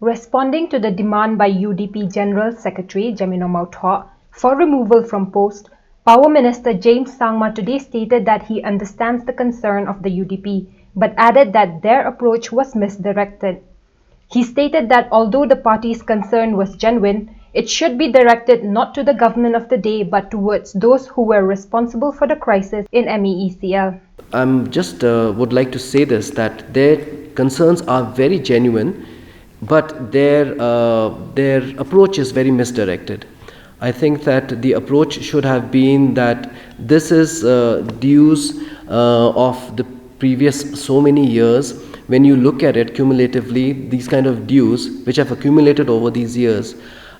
Responding to the demand by UDP General Secretary Jamino Mautha for removal from post, Power Minister James Sangma today stated that he understands the concern of the UDP, but added that their approach was misdirected. He stated that although the party's concern was genuine, it should be directed not to the government of the day but towards those who were responsible for the crisis in MEECL. Just would like to say this, that their concerns are very genuine, but their approach is very misdirected. I think that the approach should have been that this is dues of the previous so many years. When you look at it cumulatively, these kind of dues which have accumulated over these years,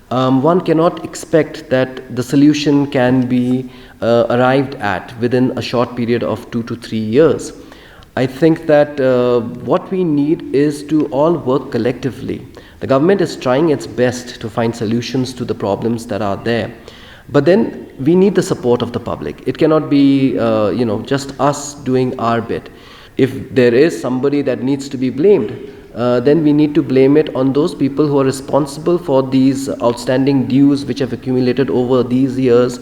one cannot expect that the solution can be arrived at within a short period of 2 to 3 years. I think that what we need is to all work collectively. The government is trying its best to find solutions to the problems that are there. But then we need the support of the public. It cannot be just us doing our bit. If there is somebody that needs to be blamed, then we need to blame it on those people who are responsible for these outstanding dues which have accumulated over these years.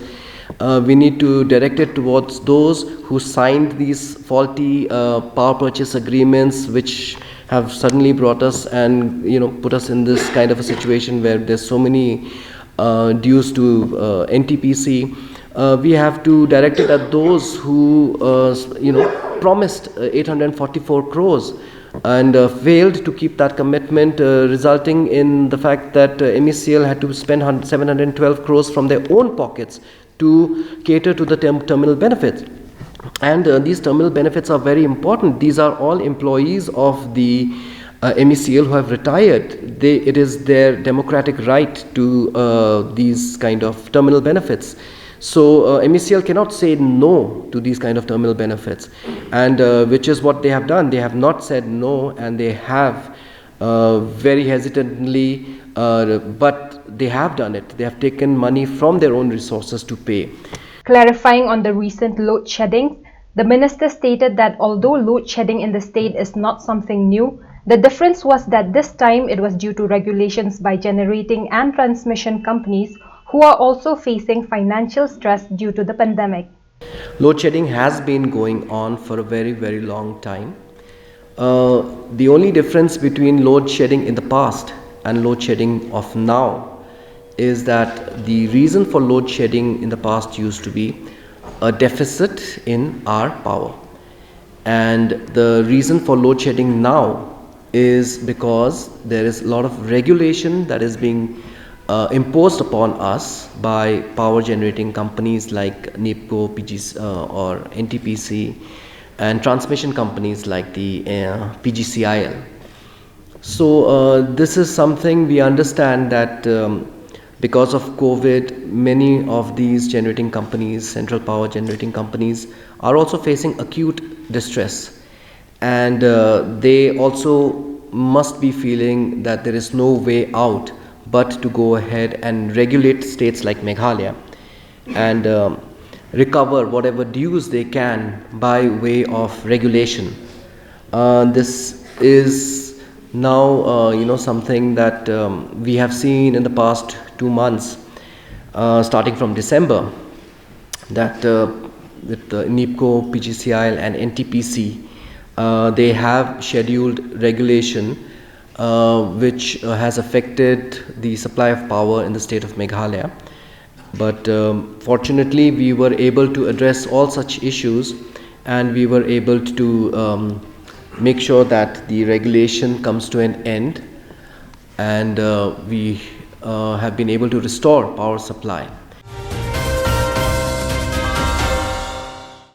We need to direct it towards those who signed these faulty power purchase agreements, which have suddenly brought us and put us in this kind of a situation where there's so many dues to NTPC. We have to direct it at those who promised 844 crores and failed to keep that commitment, resulting in the fact that MECL had to spend 712 crores from their own pockets to cater to the terminal benefits. And these terminal benefits are very important. These are all employees of the MECL who have retired. It is their democratic right to these kind of terminal benefits. So MECL cannot say no to these kind of terminal benefits, and which is what they have done. They have not said no, and they have very hesitantly, but they have done it. They have taken money from their own resources to pay. Clarifying on the recent load shedding, the minister stated that although load shedding in the state is not something new, the difference was that this time it was due to regulations by generating and transmission companies who are also facing financial stress due to the pandemic. Load shedding has been going on for a very, very long time. The only difference between load shedding in the past and load shedding of now is that the reason for load shedding in the past used to be a deficit in our power, and the reason for load shedding now is because there is a lot of regulation that is being imposed upon us by power generating companies like NEPCO, PGC, or NTPC, and transmission companies like the PGCIL. So this is something we understand that because of COVID, many of these generating companies, central power generating companies, are also facing acute distress, and they also must be feeling that there is no way out but to go ahead and regulate states like Meghalaya and recover whatever dues they can by way of regulation. This is now something that we have seen in the past 2 months, starting from December, that with NEPCO, PGCIL and NTPC, they have scheduled regulation which has affected the supply of power in the state of Meghalaya. But fortunately, we were able to address all such issues, and we were able to make sure that the regulation comes to an end, and we have been able to restore power supply.